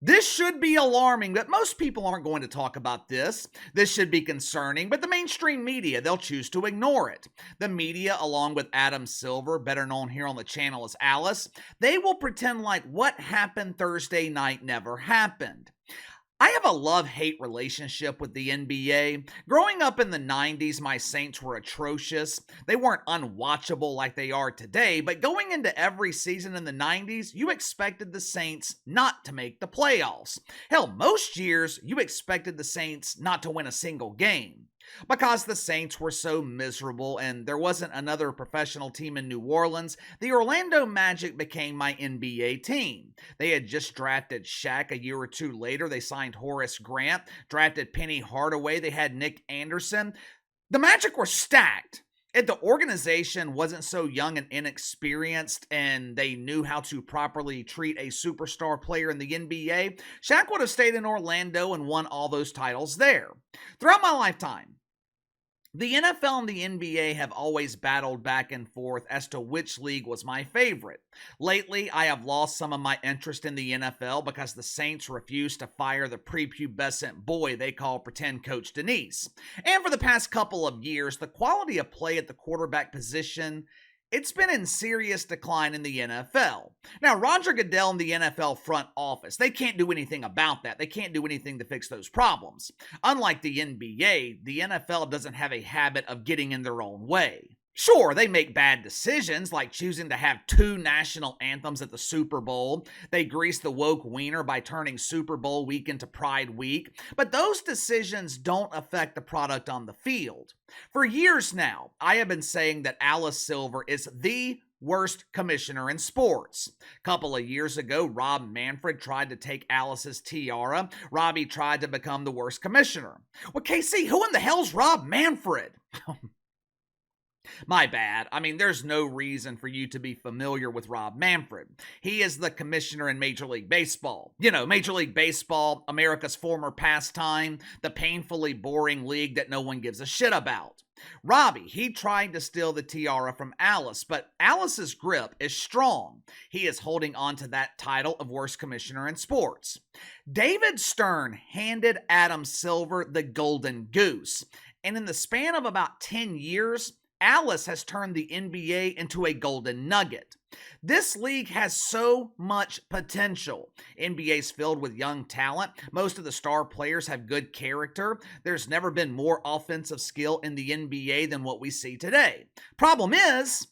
This should be alarming, but most people aren't going to talk about this. This should be concerning, but the mainstream media, they'll choose to ignore it. The media, along with Adam Silver, better known here on the channel as Alice, they will pretend like what happened Thursday night never happened. I have a love-hate relationship with the NBA. Growing up in the 90s, my Saints were atrocious. They weren't unwatchable like they are today, but going into every season in the 90s, you expected the Saints not to make the playoffs. Hell, most years, you expected the Saints not to win a single game. Because the Saints were so miserable and there wasn't another professional team in New Orleans, the Orlando Magic became my NBA team. They had just drafted Shaq a year or two later. They signed Horace Grant, drafted Penny Hardaway. They had Nick Anderson. The Magic were stacked. If the organization wasn't so young and inexperienced and they knew how to properly treat a superstar player in the NBA, Shaq would have stayed in Orlando and won all those titles there. Throughout my lifetime, the NFL and the NBA have always battled back and forth as to which league was my favorite. Lately, I have lost some of my interest in the NFL because the Saints refuse to fire the prepubescent boy they call pretend coach Denise. And for the past couple of years, the quality of play at the quarterback position, it's been in serious decline in the NFL. Now, Roger Goodell and the NFL front office, they can't do anything about that. They can't do anything to fix those problems. Unlike the NBA, the NFL doesn't have a habit of getting in their own way. Sure, they make bad decisions like choosing to have two national anthems at the Super Bowl. They grease the woke wiener by turning Super Bowl week into Pride Week. But those decisions don't affect the product on the field. For years now, I have been saying that Alice Silver is the worst commissioner in sports. A couple of years ago, Rob Manfred tried to take Alice's tiara. Robbie tried to become the worst commissioner. Well, KC, who in the hell's Rob Manfred? My bad. I mean, there's no reason for you to be familiar with Rob Manfred. He is the commissioner in Major League Baseball. You know, Major League Baseball, America's former pastime, the painfully boring league that no one gives a shit about. Robbie, he tried to steal the tiara from Alice, but Alice's grip is strong. He is holding on to that title of worst commissioner in sports. David Stern handed Adam Silver the golden goose, and in the span of about 10 years, Alice has turned the NBA into a golden nugget. This league has so much potential. NBA's filled with young talent. Most of the star players have good character. There's never been more offensive skill in the NBA than what we see today. Problem is,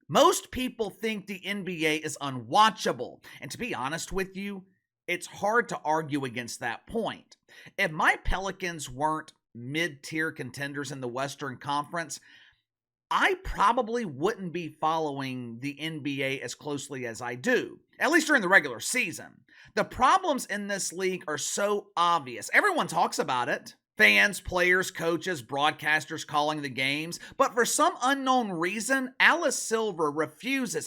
most people think the NBA is unwatchable. And to be honest with you, it's hard to argue against that point. If my Pelicans weren't mid-tier contenders in the Western Conference, I probably wouldn't be following the NBA as closely as I do, at least during the regular season. The problems in this league are so obvious. Everyone talks about it. Fans, players, coaches, broadcasters calling the games. But for some unknown reason, Alice Silver refuses.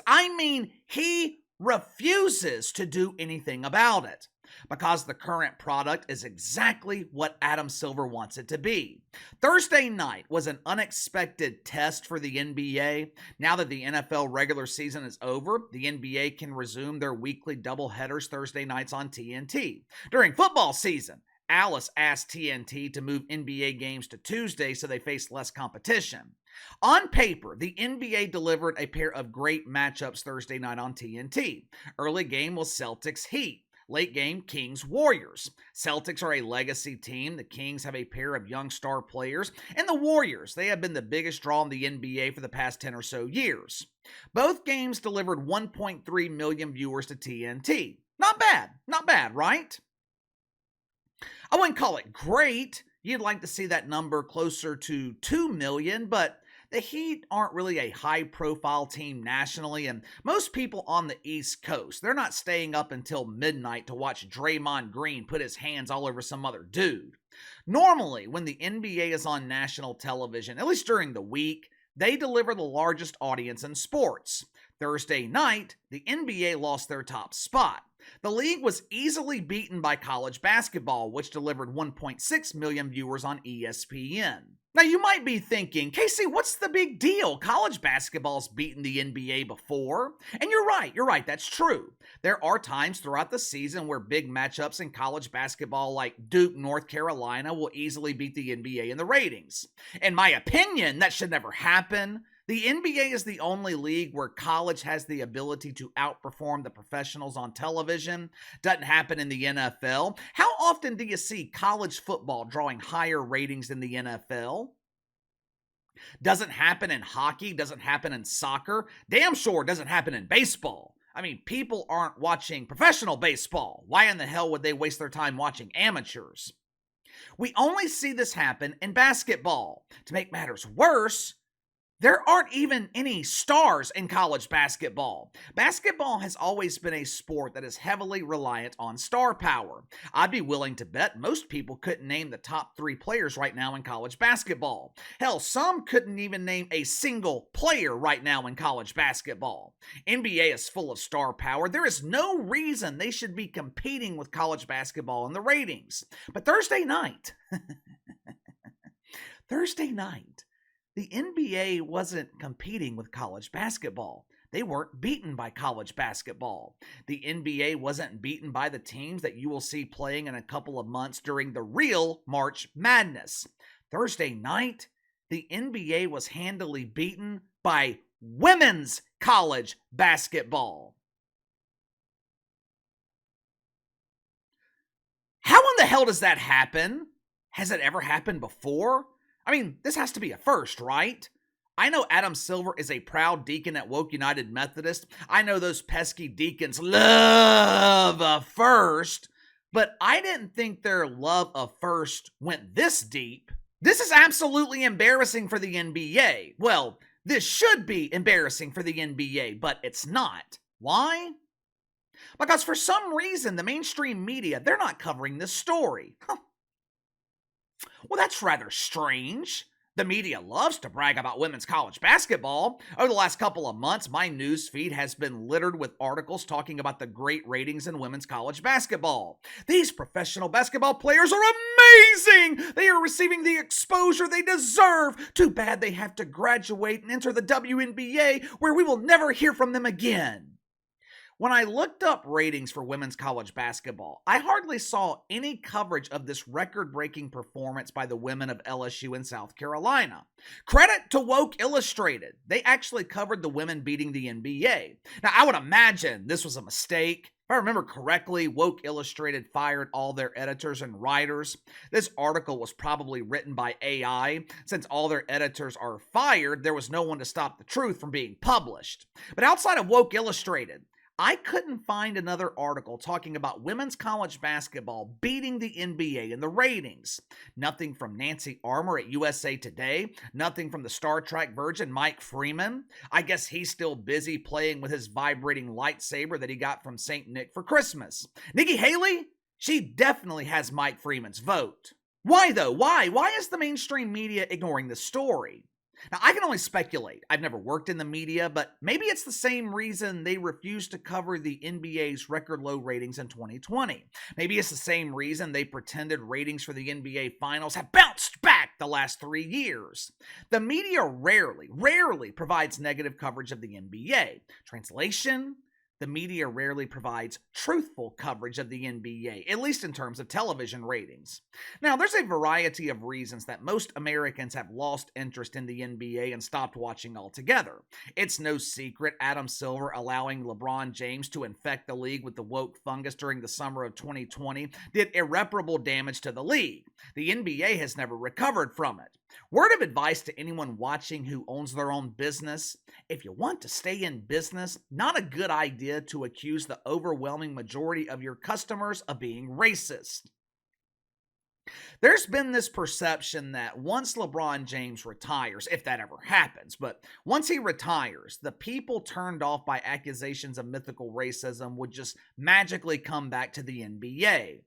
He refuses to do anything about it. Because the current product is exactly what Adam Silver wants it to be. Thursday night was an unexpected test for the NBA. Now that the NFL regular season is over, the NBA can resume their weekly doubleheaders Thursday nights on TNT. During football season, Alice asked TNT to move NBA games to Tuesday so they face less competition. On paper, the NBA delivered a pair of great matchups Thursday night on TNT. Early game was Celtics Heat. Late game, Kings Warriors. Celtics are a legacy team. The Kings have a pair of young star players. And the Warriors, they have been the biggest draw in the NBA for the past 10 or so years. Both games delivered 1.3 million viewers to TNT. Not bad, right? I wouldn't call it great. You'd like to see that number closer to 2 million, but the Heat aren't really a high-profile team nationally, and most people on the East Coast, they're not staying up until midnight to watch Draymond Green put his hands all over some other dude. Normally, when the NBA is on national television, at least during the week, they deliver the largest audience in sports. Thursday night, the NBA lost their top spot. The league was easily beaten by college basketball, which delivered 1.6 million viewers on ESPN. Now, you might be thinking, Casey, what's the big deal? College basketball's beaten the NBA before. And you're right, that's true. There are times throughout the season where big matchups in college basketball, like Duke, North Carolina, will easily beat the NBA in the ratings. In my opinion, that should never happen. The NBA is the only league where college has the ability to outperform the professionals on television. Doesn't happen in the NFL. How often do you see college football drawing higher ratings than the NFL? Doesn't happen in hockey, doesn't happen in soccer, damn sure doesn't happen in baseball. I mean, people aren't watching professional baseball. Why in the hell would they waste their time watching amateurs? We only see this happen in basketball. To make matters worse, there aren't even any stars in college basketball. Basketball has always been a sport that is heavily reliant on star power. I'd be willing to bet most people couldn't name the top 3 players right now in college basketball. Hell, some couldn't even name a single player right now in college basketball. NBA is full of star power. There is no reason they should be competing with college basketball in the ratings. But Thursday night, the NBA wasn't competing with college basketball. They weren't beaten by college basketball. The NBA wasn't beaten by the teams that you will see playing in a couple of months during the real March Madness. Thursday night, the NBA was handily beaten by women's college basketball. How in the hell does that happen? Has it ever happened before? I mean, this has to be a first, right? I know Adam Silver is a proud deacon at Woke United Methodist. I know those pesky deacons love a first, but I didn't think their love of first went this deep. This is absolutely embarrassing for the NBA. Well, this should be embarrassing for the NBA, but it's not. Why? Because for some reason, the mainstream media, they're not covering this story. Well, that's rather strange. The media loves to brag about women's college basketball. Over the last couple of months, my news feed has been littered with articles talking about the great ratings in women's college basketball. These professional basketball players are amazing! They are receiving the exposure they deserve. Too bad they have to graduate and enter the WNBA, where we will never hear from them again. When I looked up ratings for women's college basketball, I hardly saw any coverage of this record-breaking performance by the women of LSU and South Carolina. Credit to Woke Illustrated. They actually covered the women beating the NBA. Now, I would imagine this was a mistake. If I remember correctly, Woke Illustrated fired all their editors and writers. This article was probably written by AI. Since all their editors are fired, there was no one to stop the truth from being published. But outside of Woke Illustrated, I couldn't find another article talking about women's college basketball beating the NBA in the ratings. Nothing from Nancy Armour at USA Today. Nothing from the Star Trek virgin Mike Freeman. I guess he's still busy playing with his vibrating lightsaber that he got from St. Nick for Christmas. Nikki Haley? She definitely has Mike Freeman's vote. Why though? Why? Why is the mainstream media ignoring this story? Now, I can only speculate. I've never worked in the media, but maybe it's the same reason they refused to cover the NBA's record low ratings in 2020. Maybe it's the same reason they pretended ratings for the NBA Finals have bounced back the last 3 years. The media rarely provides negative coverage of the NBA. Translation? The media rarely provides truthful coverage of the NBA, at least in terms of television ratings. Now, there's a variety of reasons that most Americans have lost interest in the NBA and stopped watching altogether. It's no secret Adam Silver allowing LeBron James to infect the league with the woke fungus during the summer of 2020 did irreparable damage to the league. The NBA has never recovered from it. Word of advice to anyone watching who owns their own business: if you want to stay in business, not a good idea to accuse the overwhelming majority of your customers of being racist. There's been this perception that once LeBron James retires, if that ever happens, but once he retires, the people turned off by accusations of mythical racism would just magically come back to the NBA.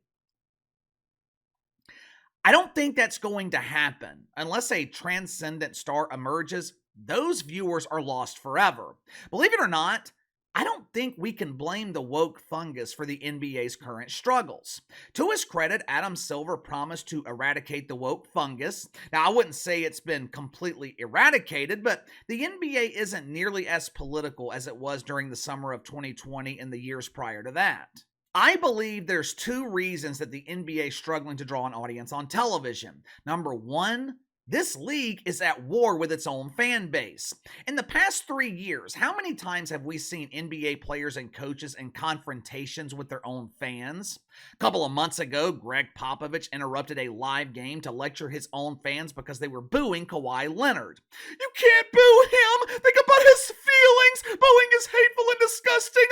I don't think that's going to happen. Unless a transcendent star emerges, those viewers are lost forever. Believe it or not, I don't think we can blame the woke fungus for the NBA's current struggles. To his credit, Adam Silver promised to eradicate the woke fungus. Now, I wouldn't say it's been completely eradicated, but the NBA isn't nearly as political as it was during the summer of 2020 and the years prior to that. I believe there's two reasons that the NBA is struggling to draw an audience on television. Number one, this league is at war with its own fan base. In the past 3 years, how many times have we seen NBA players and coaches in confrontations with their own fans? A couple of months ago, Greg Popovich interrupted a live game to lecture his own fans because they were booing Kawhi Leonard. You can't boo him! Think about his feelings! Booing is hateful and disgusting!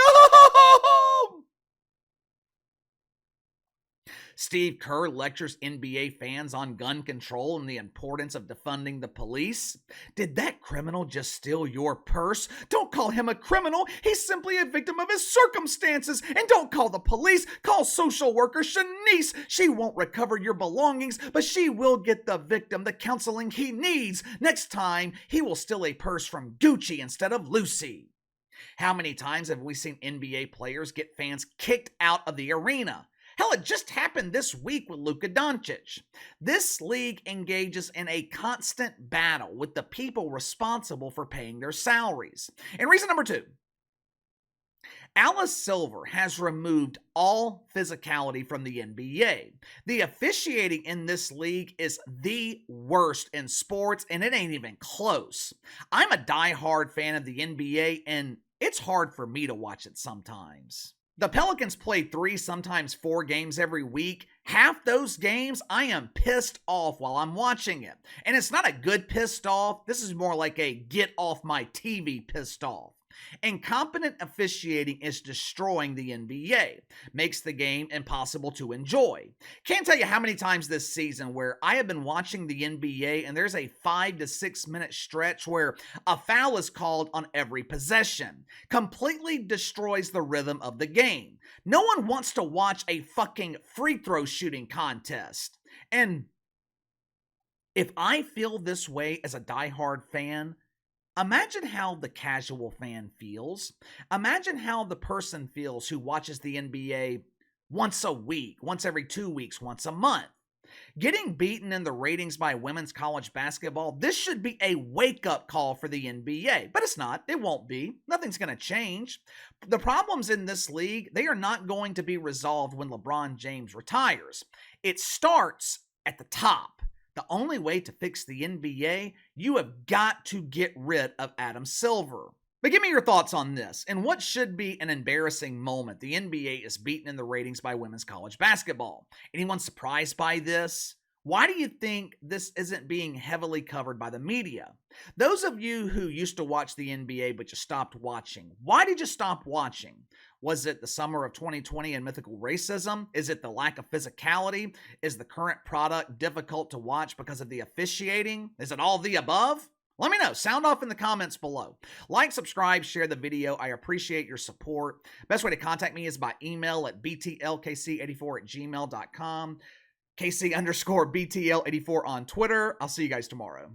Steve Kerr lectures NBA fans on gun control and the importance of defunding the police. Did that criminal just steal your purse? Don't call him a criminal. He's simply a victim of his circumstances. And don't call the police. Call social worker Shanice. She won't recover your belongings, but she will get the victim the counseling he needs. Next time, he will steal a purse from Gucci instead of Lucy. How many times have we seen NBA players get fans kicked out of the arena? Hell, it just happened this week with Luka Doncic. This league engages in a constant battle with the people responsible for paying their salaries. And reason number two, Alice Silver has removed all physicality from the NBA. The officiating in this league is the worst in sports, and it ain't even close. I'm a diehard fan of the NBA, and it's hard for me to watch it sometimes. The Pelicans play 3, sometimes 4 games every week. Half those games, I am pissed off while I'm watching it. And it's not a good pissed off. This is more like a get off my TV pissed off. Incompetent officiating is destroying the NBA, makes the game impossible to enjoy. Can't tell you how many times this season where I have been watching the NBA and there's a 5 to 6 minute stretch where a foul is called on every possession. Completely destroys the rhythm of the game. No one wants to watch a fucking free throw shooting contest. And if I feel this way as a diehard fan, imagine how the casual fan feels. Imagine how the person feels who watches the NBA once a week, once every 2 weeks, once a month. Getting beaten in the ratings by women's college basketball, this should be a wake-up call for the NBA. But it's not. It won't be. Nothing's going to change. The problems in this league, they are not going to be resolved when LeBron James retires. It starts at the top. The only way to fix the NBA, you have got to get rid of Adam Silver. But give me your thoughts on this. In what should be an embarrassing moment, the NBA is beaten in the ratings by women's college basketball. Anyone surprised by this? Why do you think this isn't being heavily covered by the media? Those of you who used to watch the NBA but you stopped watching, why did you stop watching? Was it the summer of 2020 and mythical racism? Is it the lack of physicality? Is the current product difficult to watch because of the officiating? Is it all the above? Let me know. Sound off in the comments below. Like, subscribe, share the video. I appreciate your support. Best way to contact me is by email at btlkc84@gmail.com. KC_BTL84 on Twitter. I'll see you guys tomorrow.